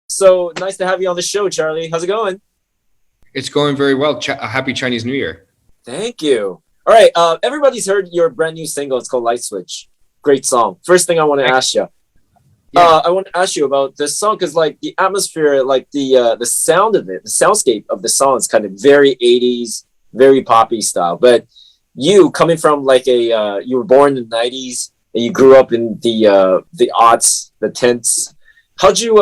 So nice to have you on the show, Charlie. How's it going? It's going very well. Happy Chinese New Year. Thank you. All right. Everybody's heard your brand new single. It's called Light Switch. Great song. First thing I want to ask you. I want to ask you about this song because, like, the atmosphere, like the sound of it, the soundscape of the song is kind of very 80s, very poppy style. But you coming from like you were born in the 90s and you grew up in the aughts, the tents. How'd you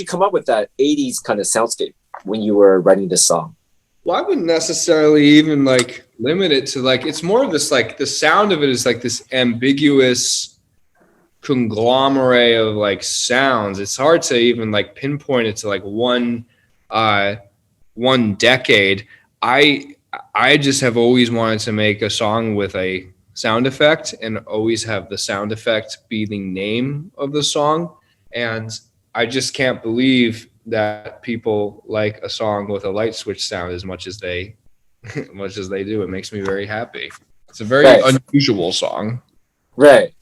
come up with that 80s kind of soundscape when you were writing this song? Well, I wouldn't necessarily even like limit it to like, it's more of this, like the sound of it is like this ambiguous conglomerate of like sounds. It's hard to even like pinpoint it to like one decade. I just have always wanted to make a song with a sound effect and always have the sound effect be the name of the song. And I just can't believe that people like a song with a light switch sound as much as they do. It makes me very happy. It's a very unusual song. Right.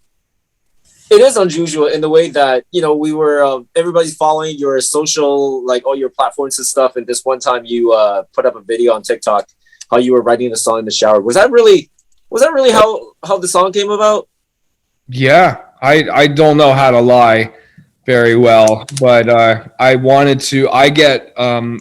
It is unusual in the way that, you know, we were everybody's following your social, like all your platforms and stuff. And this one time you put up a video on TikTok how you were writing the song in the shower. Was that really how the song came about? Yeah, I don't know how to lie very well, but I wanted to. I'm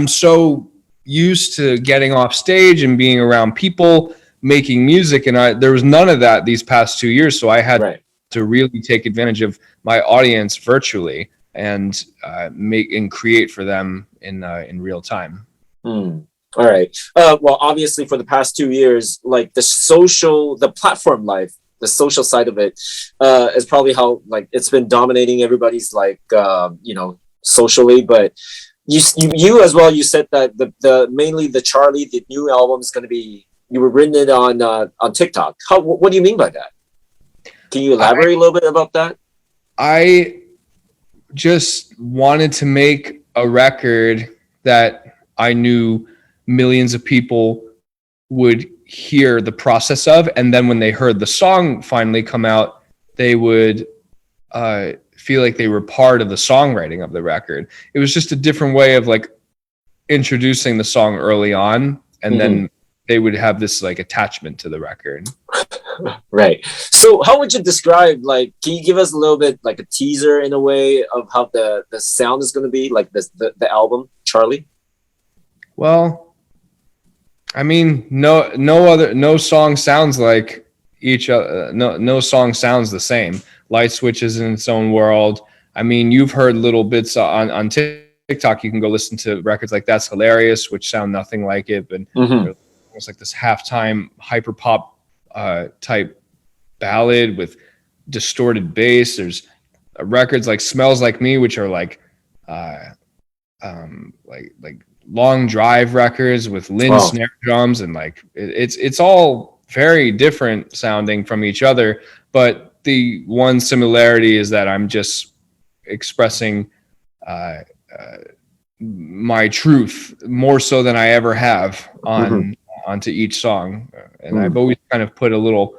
so used to getting off stage and being around people making music, and there was none of that these past 2 years. So I had to really take advantage of my audience virtually and make and create for them in real time. All right. Well, obviously, for the past 2 years, like the platform life, the social side of it is probably how like it's been dominating everybody's like socially. But you as well, you said that the mainly the Charlie, the new album is going to be, you were written it on TikTok. What do you mean by that? Can you elaborate a little bit about that? I just wanted to make a record that I knew millions of people would hear the process of, and then when they heard the song finally come out, they would feel like they were part of the songwriting of the record. It was just a different way of like introducing the song early on, and then they would have this like attachment to the record. Right. So how would you describe, like, can you give us a little bit like a teaser in a way of how the sound is going to be, like the album, Charlie? Well, I mean, no song sounds like each other. No song sounds the same. Light Switch is in its own world. I mean, you've heard little bits on TikTok. You can go listen to records like That's Hilarious, which sound nothing like it, but almost like this halftime hyper pop type ballad with distorted bass. There's records like Smells Like Me, which are like long drive records with Lynn snare drums, and like it's all very different sounding from each other, but the one similarity is that I'm just expressing my truth more so than I ever have onto each song, and I've always kind of put a little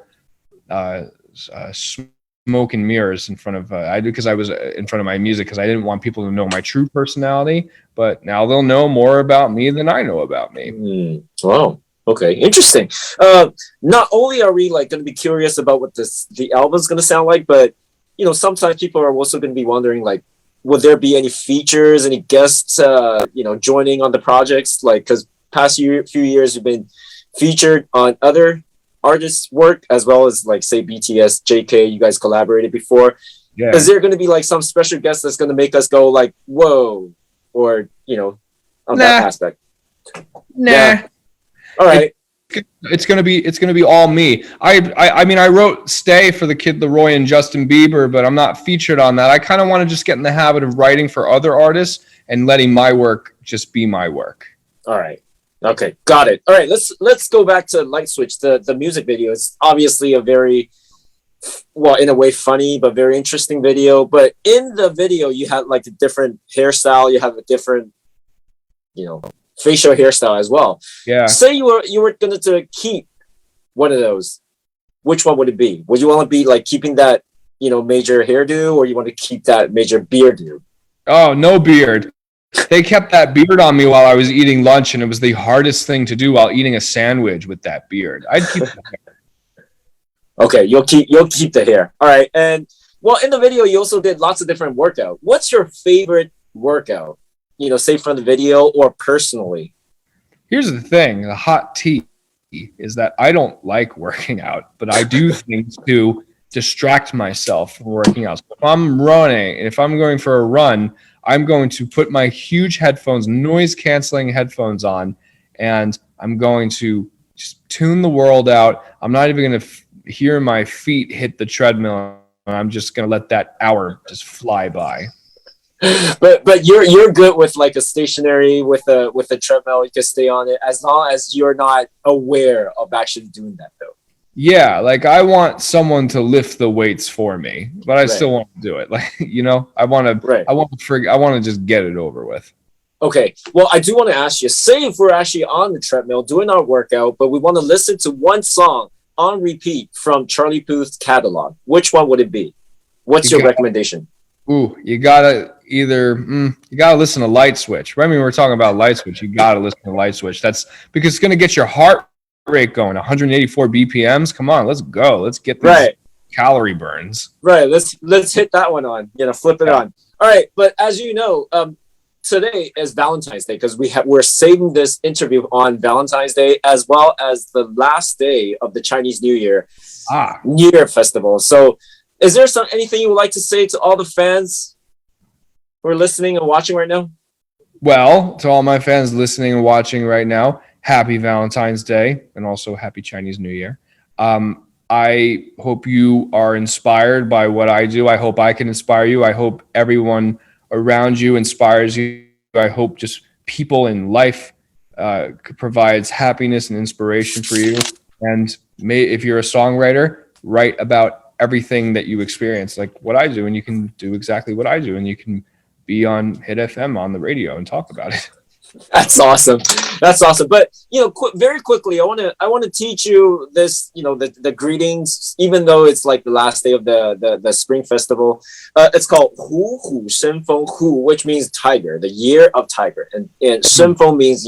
smoke and mirrors in front of because I was in front of my music because I didn't want people to know my true personality, but now they'll know more about me than I know about me. Wow. Okay, interesting. Not only are we like going to be curious about what the album's going to sound like, but you know, sometimes people are also going to be wondering, like, would there be any features, any guests, joining on the projects? Like, because past few years you've been featured on other artists' work, as well as like say BTS, JK. You guys collaborated before. Yeah. Is there going to be like some special guest that's going to make us go like, whoa, or on that aspect? Nah. Yeah. All right. It's gonna be all me. I mean, I wrote "Stay" for the Kid Laroi and Justin Bieber, but I'm not featured on that. I kind of want to just get in the habit of writing for other artists and letting my work just be my work. All right. Okay, got it. All right, let's go back to Light Switch. The music video is obviously a very, well, in a way funny but very interesting video. But in the video, you had like a different hairstyle. You have a different, facial hairstyle as well. Yeah. Say you were going to keep one of those. Which one would it be? Would you want to be like keeping that major hairdo, or you want to keep that major beardo? Oh, no beard. They kept that beard on me while I was eating lunch, and it was the hardest thing to do while eating a sandwich with that beard. I'd keep the hair. Okay, you'll keep the hair. All right. And well, in the video, you also did lots of different workout. What's your favorite workout? Say from the video or personally. Here's the thing, the hot tea is that I don't like working out, but I do things to distract myself from working out. So if I'm running, and if I'm going for a run, I'm going to put my huge headphones, noise canceling headphones on, and I'm going to just tune the world out. I'm not even going to hear my feet hit the treadmill, and I'm just going to let that hour just fly by. But you're good with like a stationary with a treadmill. You can stay on it as long as you're not aware of actually doing that though. Yeah, like I want someone to lift the weights for me, but I still want to do it. Like, I want to just get it over with. Okay. Well, I do want to ask you, say if we're actually on the treadmill doing our workout, but we want to listen to one song on repeat from Charlie Puth's catalog, which one would it be? What's your recommendation? Ooh, you gotta listen to Light Switch. I mean, we're talking about Light Switch. You gotta listen to Light Switch. That's because it's gonna get your heart rate going. 184 BPMs. Come on, let's go. Let's get these calorie burns. Right. Let's hit that one on. Flip it on. All right. But as you know, today is Valentine's Day because we're saving this interview on Valentine's Day as well as the last day of the Chinese New Year, New Year festival. So, is there anything you would like to say to all the fans who are listening and watching right now? Well, to all my fans listening and watching right now, happy Valentine's Day and also happy Chinese New Year. I hope you are inspired by what I do. I hope I can inspire you. I hope everyone around you inspires you. I hope just people in life provides happiness and inspiration for you. And if you're a songwriter, write about everything that you experience, like what I do, and you can do exactly what I do, and you can be on HITFM on the radio and talk about it. That's awesome. But very quickly, I want to teach you this. The greetings, even though it's like the last day of the spring festival. It's called Hu Hu Shen Feng Hu, which means tiger, the year of tiger, and Shen Feng means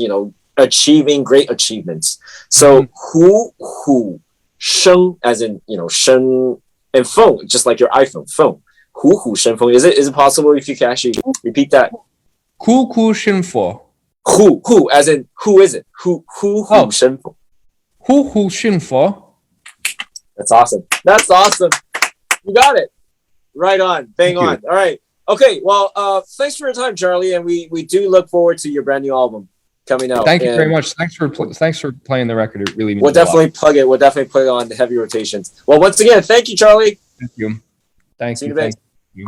achieving great achievements. So Hu Hu Sheng, as in Shen, and Feng, just like your iPhone, phone. Hu Hu Shen Feng. Is it possible if you can actually repeat that? Hu Hu Shen Feng. Who, as in who is it? Who Shen Feng. Hu Shen Feng. That's awesome. You got it. Right on. Bang on. All right. Okay. Well, thanks for your time, Charlie, and we do look forward to your brand new album coming out. Thank you very much. Thanks for playing the record. It really means We'll definitely plug it. We'll definitely plug it on the heavy rotations. Well, once again, thank you, Charlie. Thank you. Thank you.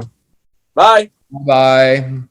Bye. Bye.